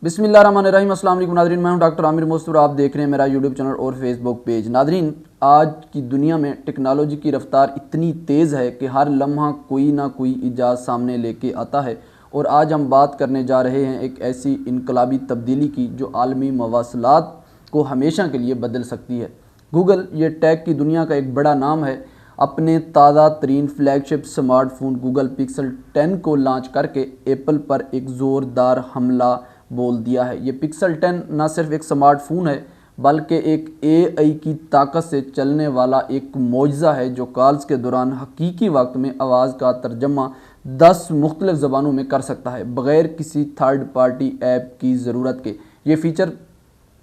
बिस्मिल्लाहिर्रहमानिर्रहीम। अस्सलाम वालेकुम नादरीन, मैं हूं डॉक्टर आमिर मोस्तूर। आप देख रहे हैं मेरा यूट्यूब चैनल और फेसबुक पेज। नादरीन, आज की दुनिया में टेक्नोलॉजी की रफ्तार इतनी तेज़ है कि हर लम्हा कोई ना कोई इजाज़ सामने लेके आता है। और आज हम बात करने जा रहे हैं एक ऐसी इनकलाबी तब्दीली की जो आलमी मवासलात को हमेशा के लिए बदल सकती है। गूगल, ये टेक की दुनिया का एक बड़ा नाम है, अपने ताज़ा तरीन फ्लैगशिप स्मार्टफोन गूगल पिक्सल 10 को लॉन्च करके एप्पल पर एक ज़ोरदार हमला बोल दिया है। ये पिक्सल 10 ना सिर्फ एक स्मार्टफोन है बल्कि एक एआई की ताकत से चलने वाला एक मौजज़ा है जो कॉल्स के दौरान हकीकी वक्त में आवाज़ का तर्जमा 10 मुख्तलिफ ज़बानों में कर सकता है बग़ैर किसी थर्ड पार्टी ऐप की ज़रूरत के। ये फ़ीचर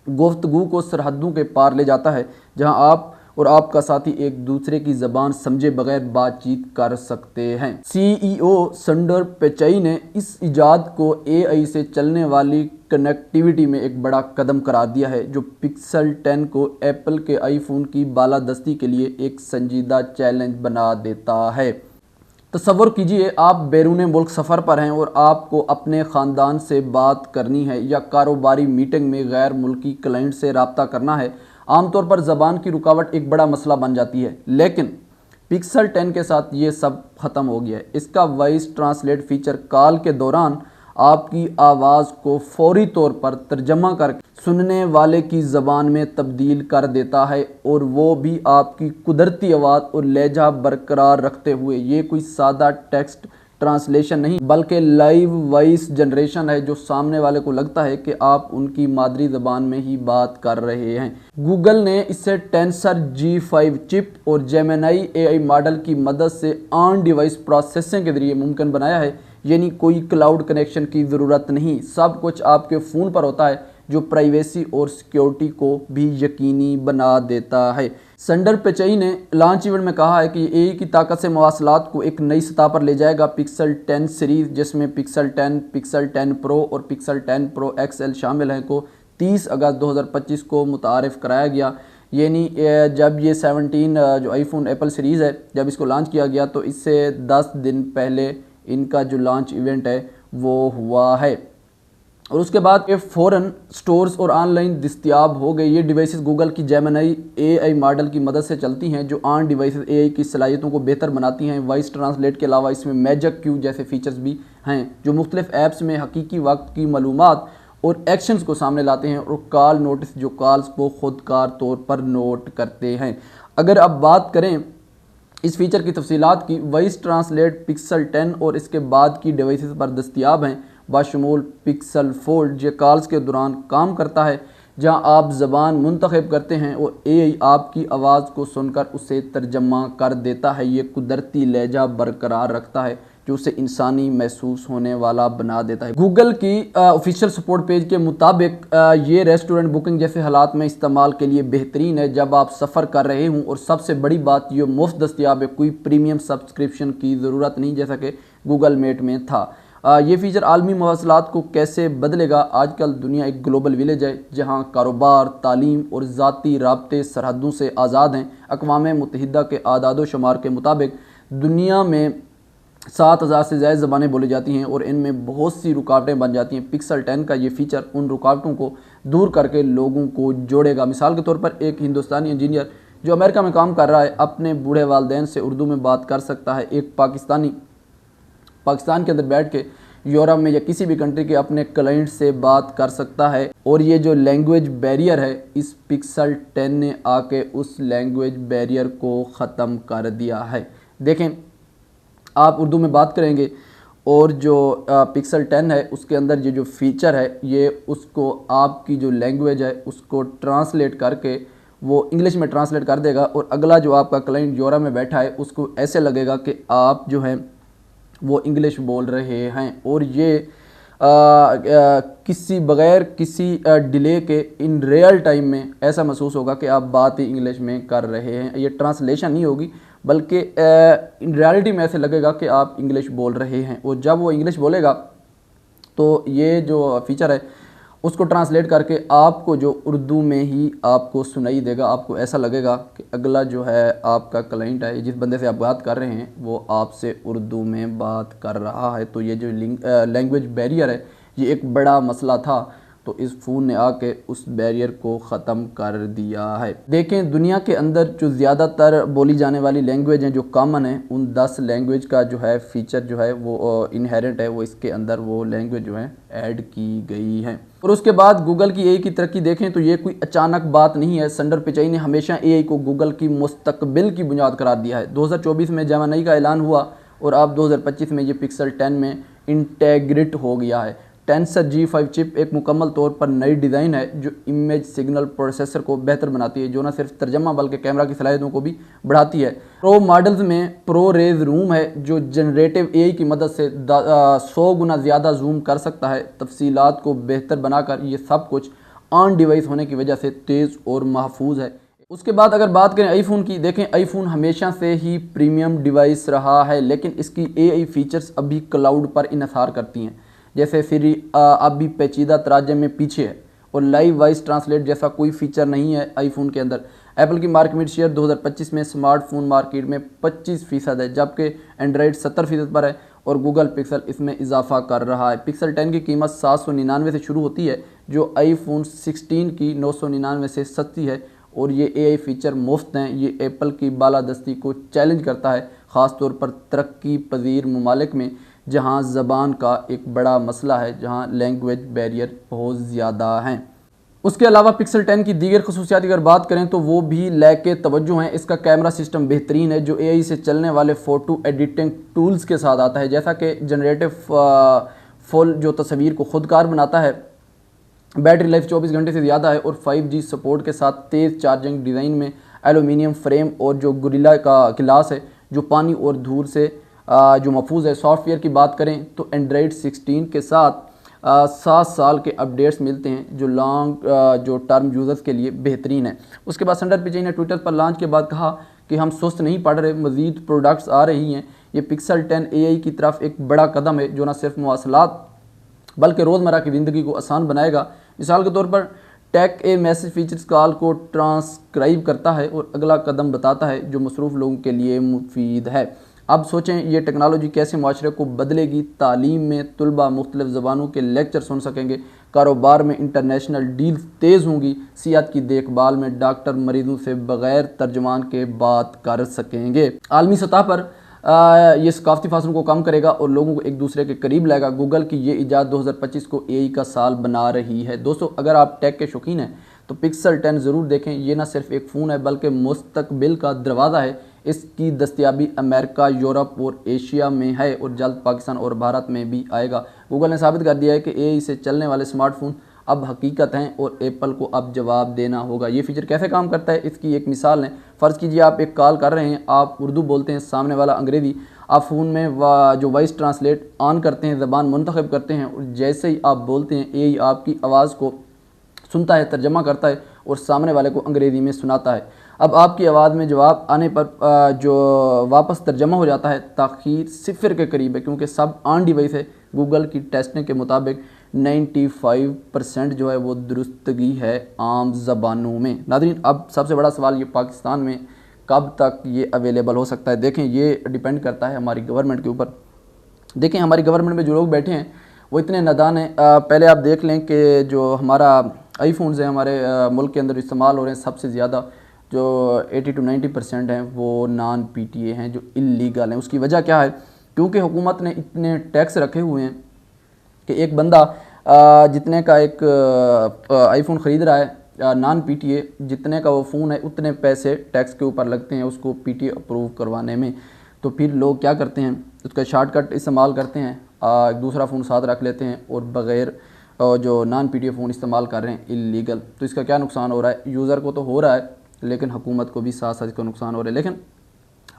गुफ्तगू को सरहदों के पार ले जाता है, जहां आप और आपका साथी एक दूसरे की ज़बान समझे बगैर बातचीत कर सकते हैं। सीईओ संडर पिचाई ने इस इजाद को एआई से चलने वाली कनेक्टिविटी में एक बड़ा कदम करार दिया है, जो पिक्सल 10 को एप्पल के आईफोन की बालादस्ती के लिए एक संजीदा चैलेंज बना देता है। तसव्वुर कीजिए, आप बैरून मुल्क सफ़र पर हैं और आपको अपने ख़ानदान से बात करनी है या कारोबारी मीटिंग में गैर मुल्की क्लाइंट से रब्ता करना है। आमतौर पर ज़बान की रुकावट एक बड़ा मसला बन जाती है, लेकिन पिक्सल 10 के साथ ये सब ख़त्म हो गया है। इसका वॉइस ट्रांसलेट फ़ीचर कॉल के दौरान आपकी आवाज़ को फौरी तौर पर तर्जमा करके सुनने वाले की ज़बान में तब्दील कर देता है, और वो भी आपकी कुदरती आवाज़ और लहजा बरकरार रखते हुए। ये कोई सादा टेक्स्ट ट्रांसलेशन नहीं बल्कि लाइव वॉइस जनरेशन है, जो सामने वाले को लगता है कि आप उनकी मादरी ज़बान में ही बात कर रहे हैं। गूगल ने इसे टेंसर G5 चिप और जेमिनी एआई मॉडल की मदद से ऑन डिवाइस प्रोसेसिंग के जरिए मुमकिन बनाया है। यानी कोई क्लाउड कनेक्शन की ज़रूरत नहीं, सब कुछ आपके फ़ोन पर होता है, जो प्राइवेसी और सिक्योरिटी को भी यकीनी बना देता है। संडर पिचाई ने लॉन्च इवेंट में कहा है कि एआई की ताकत से मवासलात को एक नई सतह पर ले जाएगा। पिक्सल 10 सीरीज़, जिसमें पिक्सल 10, पिक्सल 10 प्रो और पिक्सल 10 प्रो XL शामिल हैं, को 30 अगस्त 2025 को मुतारिफ़ कराया गया। यानी जब ये 17 जो आईफोन एप्पल सीरीज़ है, जब इसको लॉन्च किया गया तो इससे 10 दिन पहले इनका जो लॉन्च इवेंट है वो हुआ है, और उसके बाद ये फ़ौरन स्टोर्स और ऑनलाइन दस्तयाब हो गए। ये डिवाइसेस गूगल की जेमिनी एआई मॉडल की मदद से चलती हैं, जो ऑन डिवाइसेस एआई की सलाहियतों को बेहतर बनाती हैं। वॉइस ट्रांसलेट के अलावा इसमें मैजिक क्यू जैसे फीचर्स भी हैं, जो मुख्तलिफ ऐप्स में हकीकी वक्त की मालूमात और एक्शंस को सामने लाते हैं, और कॉल नोटिस जो कॉल्स को खुदकार तौर पर नोट करते हैं। अगर अब बात करें इस फीचर की तफसीलात की, वॉइस ट्रांसलेट पिक्सल 10 और इसके बाद की डिवाइसेस पर दस्तयाब हैं, बाशमूल पिक्सल फोल्ड, जो कॉल्स के दौरान काम करता है, जहां आप ज़बान मुंतखब करते हैं और एआई आपकी आवाज़ को सुनकर उसे तर्जमा कर देता है। ये कुदरती लहजा बरकरार रखता है, जो उसे इंसानी महसूस होने वाला बना देता है। गूगल की ऑफिशियल सपोर्ट पेज के मुताबिक ये रेस्टोरेंट बुकिंग जैसे हालात में इस्तेमाल के लिए बेहतरीन है, जब आप सफ़र कर रहे हों, और सबसे बड़ी बात ये मुफ्त दस्तयाब है, कोई प्रीमियम सब्सक्रिप्शन की ज़रूरत नहीं, जैसा कि गूगल मेट में था। ये फ़ीचर आलमी मवासलात को कैसे बदलेगा? आजकल दुनिया एक ग्लोबल विलेज है, जहाँ कारोबार, तालीम और ज़ाती राब्ते सरहदों से आज़ाद हैं। अक़वाम मुत्तहिदा के आदादो शुमार के मुताबिक दुनिया में 7000 से ज़्यादा ज़बानें बोली जाती हैं, और इनमें बहुत सी रुकावटें बन जाती हैं। पिक्सल 10 का ये फ़ीचर उन रुकावटों को दूर करके लोगों को जोड़ेगा। मिसाल के तौर पर एक हिंदुस्तानी इंजीनियर जो अमेरिका में काम कर रहा है, अपने बूढ़े वालिदैन से उर्दू में बात कर सकता है। एक पाकिस्तानी पाकिस्तान के अंदर बैठ के यूरोप में या किसी भी कंट्री के अपने क्लाइंट से बात कर सकता है। और ये जो लैंग्वेज बैरियर है, इस पिक्सल 10 ने आके उस लैंग्वेज बैरियर को ख़त्म कर दिया है। देखें, आप उर्दू में बात करेंगे और जो पिक्सल 10 है उसके अंदर ये जो फ़ीचर है, ये उसको आपकी जो लैंग्वेज है उसको ट्रांसलेट करके वो इंग्लिश में ट्रांसलेट कर देगा, और अगला जो आपका क्लाइंट यूरोप में बैठा है उसको ऐसे लगेगा कि आप जो हैं वो इंग्लिश बोल रहे हैं, और ये किसी बग़ैर किसी डिले के इन रियल टाइम में ऐसा महसूस होगा कि आप बात ही इंग्लिश में कर रहे हैं। ये ट्रांसलेशन नहीं होगी, बल्कि इन रियलिटी में ऐसे लगेगा कि आप इंग्लिश बोल रहे हैं, और जब वो इंग्लिश बोलेगा तो ये जो फ़ीचर है उसको ट्रांसलेट करके आपको जो उर्दू में ही आपको सुनाई देगा। आपको ऐसा लगेगा कि अगला जो है आपका क्लाइंट है, जिस बंदे से आप बात कर रहे हैं, वो आपसे उर्दू में बात कर रहा है। तो ये जो लैंग्वेज बैरियर है, ये एक बड़ा मसला था। तो इस फ़ोन ने आके उस बैरियर को ख़त्म कर दिया है। देखें, दुनिया के अंदर जो ज़्यादातर बोली जाने वाली लैंग्वेज हैं जो कॉमन है, उन 10 लैंग्वेज का जो है फ़ीचर जो है वो इनहेरेंट है, वो इसके अंदर वो लैंग्वेज जो है ऐड की गई है। और उसके बाद गूगल की एआई की तरक्की देखें तो ये कोई अचानक बात नहीं है। संडर पिचाई ने हमेशा एआई को गूगल की मुस्तकबिल की बुनियाद करार दिया है। 2024 में जेमिनी का ऐलान हुआ और अब 2025 में ये पिक्सल 10 में इंटेग्रेट हो गया है। टेंसर G5 चिप एक मुकम्मल तौर पर नई डिज़ाइन है जो इमेज सिग्नल प्रोसेसर को बेहतर बनाती है, जो न सिर्फ तर्जमा बल्कि कैमरा की सलाहियतों को भी बढ़ाती है। प्रो मॉडल्स में प्रो रेज रूम है जो जनरेटिव एआई की मदद से 100 गुना ज़्यादा जूम कर सकता है, तफसीलात को बेहतर बनाकर। ये सब कुछ ऑन डिवाइस होने की वजह से तेज़ और महफूज है। उसके बाद अगर बात करें आईफोन की, देखें आईफोन हमेशा से ही प्रीमियम डिवाइस रहा है, लेकिन इसकी एआई फीचर्स अभी क्लाउड पर इन्हिसार करती हैं। जैसे सिरी अब भी पेचीदा तराजम में पीछे है और लाइव वॉइस ट्रांसलेट जैसा कोई फीचर नहीं है आईफोन के अंदर। एप्पल की मार्केट शेयर 2025 में स्मार्टफोन मार्केट में 25% है, जबकि एंड्रॉयड 70% पर है और गूगल पिक्सल इसमें इजाफा कर रहा है। पिक्सल 10 की कीमत 799 से शुरू होती है, जो आईफोन 16 की 999 से सस्ती है और ये एआई फीचर मुफ्त हैं। ये एप्पल की बालादस्ती को चैलेंज करता है, ख़ास तौर पर तरक्की पजीर ममालिक में जहां ज़बान का एक बड़ा मसला है, जहां लैंग्वेज बैरियर बहुत ज़्यादा हैं। उसके अलावा पिक्सल 10 की दीगर खसूसियात अगर बात करें तो वो भी लायक तवज्जो हैं। इसका कैमरा सिस्टम बेहतरीन है जो एआई से चलने वाले फ़ोटो एडिटिंग टूल्स के साथ आता है, जैसा कि जनरेटिव फुल जो तस्वीर को खुदकार बनाता है। बैटरी लाइफ 24 घंटे से ज़्यादा है और 5G सपोर्ट के साथ तेज़ चार्जिंग डिज़ाइन में एलुमिनियम फ्रेम और जो गोरिल्ला का गिलास है जो पानी और धूल से जो महफूज है। सॉफ्टवेयर की बात करें तो एंड्रॉयड 16 के साथ 7 साल के अपडेट्स मिलते हैं जो लॉन्ग जो टर्म यूज़र्स के लिए बेहतरीन है। उसके बाद संडर पिचाई ने ट्विटर पर लॉन्च के बाद कहा कि हम सुस्त नहीं पड़ रहे, मज़ीद प्रोडक्ट्स आ रही हैं। ये पिक्सल 10 एआई की तरफ एक बड़ा कदम है जो न सिर्फ मवासलात बल्कि रोज़मर्रा की ज़िंदगी को आसान बनाएगा। मिसाल के तौर पर take a message features call को ट्रांसक्राइब करता है और अगला कदम बताता है जो मसरूफ़ लोगों के लिए मुफीद है। अब सोचें ये टेक्नोलॉजी कैसे माशरे को बदलेगी। तालीम में तलबा मुख्तलिफ़ ज़बानों के लेक्चर सुन सकेंगे, कारोबार में इंटरनेशनल डील्स तेज़ होंगी, सेहत की देखभाल में डॉक्टर मरीजों से बग़ैर तर्जमान के बात कर सकेंगे। आलमी सतह पर ये सकाफती फासलों को कम करेगा और लोगों को एक दूसरे के करीब लाएगा। गूगल की ये ईजाद 2025 को एआई का साल बना रही है। दोस्तों, अगर आप टेक के शौकीन हैं तो पिक्सल 10 ज़रूर देखें। ये ना सिर्फ एक फ़ोन है बल्कि मुस्तकबिल का दरवाज़ा है। इसकी दस्तयाबी अमेरिका, यूरोप और एशिया में है और जल्द पाकिस्तान और भारत में भी आएगा। गूगल ने साबित कर दिया है कि एआई से चलने वाले स्मार्टफोन अब हकीकत हैं और एप्पल को अब जवाब देना होगा। ये फीचर कैसे काम करता है इसकी एक मिसाल है। फ़र्ज़ कीजिए आप एक कॉल कर रहे हैं, आप उर्दू बोलते हैं, सामने वाला अंग्रेज़ी। आप फ़ोन में जो वॉइस ट्रांसलेट ऑन करते हैं, ज़बान मुंतखब करते हैं और जैसे ही आप बोलते हैं एआई आपकी आवाज़ को सुनता है, तर्जमा करता है और सामने वाले को अंग्रेज़ी में सुनाता है। अब आपकी आवाज़ में जवाब आने पर जो वापस तर्जमा हो जाता है, ताख़ीर 0 के करीब है क्योंकि सब ऑन डिवाइस है। गूगल की टेस्टिंग के मुताबिक 95% जो है वो दुरुस्तगी है आम ज़बानों में। नाज़रीन, अब सबसे बड़ा सवाल ये पाकिस्तान में कब तक ये अवेलेबल हो सकता है। देखें, ये डिपेंड करता है हमारी गवर्नमेंट के ऊपर। देखें, हमारी गवर्नमेंट में जो लोग बैठे हैं वो इतने नादान हैं। पहले आप देख लें कि जो हमारा आईफोन्स हैं हमारे मुल्क के अंदर इस्तेमाल हो रहे हैं, सबसे ज़्यादा जो 80 to 90% हैं वो नॉन पीटीए हैं जो इल्लीगल हैं। उसकी वजह क्या है? क्योंकि हुकूमत ने इतने टैक्स रखे हुए हैं कि एक बंदा जितने का एक आईफोन ख़रीद रहा है नॉन पीटीए, जितने का वो फ़ोन है उतने पैसे टैक्स के ऊपर लगते हैं उसको पीटीए अप्रूव करवाने में। तो फिर लोग क्या करते हैं, उसका शॉर्टकट इस्तेमाल करते हैं, दूसरा फ़ोन साथ रख लेते हैं और बग़ैर जो नॉन पीटीए फ़ोन इस्तेमाल कर रहे हैं इल्लीगल। तो इसका क्या नुकसान हो रहा है? यूज़र को तो हो रहा है लेकिन हुकूमत को भी साथ साथ इसका नुकसान हो रहा है। लेकिन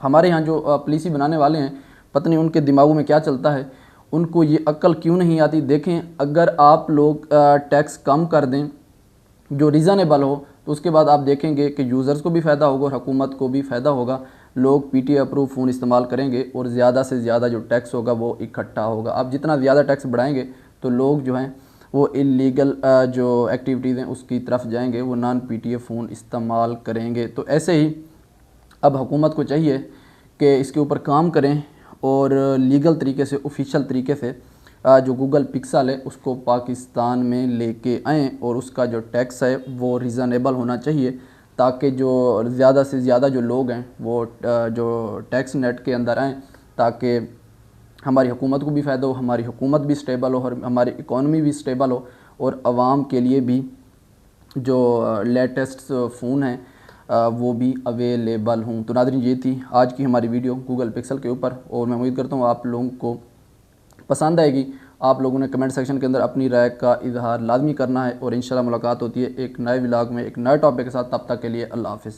हमारे यहाँ जो पॉलिसी बनाने वाले हैं, पता नहीं उनके दिमागों में क्या चलता है, उनको ये अक्ल क्यों नहीं आती। देखें, अगर आप लोग टैक्स कम कर दें जो रीज़नेबल हो तो उसके बाद आप देखेंगे कि यूज़र्स को भी फ़ायदा होगा और हुकूमत को भी फ़ायदा होगा। लोग पीटीए अप्रूव फ़ोन इस्तेमाल करेंगे और ज़्यादा से ज़्यादा जो टैक्स होगा वो इकट्ठा होगा। आप जितना ज़्यादा टैक्स बढ़ाएंगे तो लोग जो हैं वो इल्लीगल जो एक्टिविटीज़ हैं उसकी तरफ जाएंगे, वो नॉन पीटीए फ़ोन इस्तेमाल करेंगे। तो ऐसे ही अब हुकूमत को चाहिए कि इसके ऊपर काम करें और लीगल तरीके से, ऑफिशियल तरीके से जो गूगल पिक्सल है उसको पाकिस्तान में लेके आएँ और उसका जो टैक्स है वो रीज़नेबल होना चाहिए, ताकि जो ज़्यादा से ज़्यादा जो लोग हैं वो जो टैक्स नेट के अंदर आएँ, ताकि हमारी हुकूमत को भी फ़ायदा हो, हमारी हुकूमत भी स्टेबल हो और हमारी इकॉनमी भी स्टेबल हो, और आवाम के लिए भी जो लेटेस्ट फ़ोन हैं वो भी अवेलेबल हों। तो नाज़रीन, ये थी आज की हमारी वीडियो गूगल पिक्सल के ऊपर, और मैं उम्मीद करता हूँ आप लोगों को पसंद आएगी। आप लोगों ने कमेंट सेक्शन के अंदर अपनी राय का इजहार लाजमी करना है, और इंशाल्लाह मुलाकात होती है एक नए व्लॉग में एक नए टॉपिक के साथ। तब तक के लिए अल्लाह हाफ़िज़।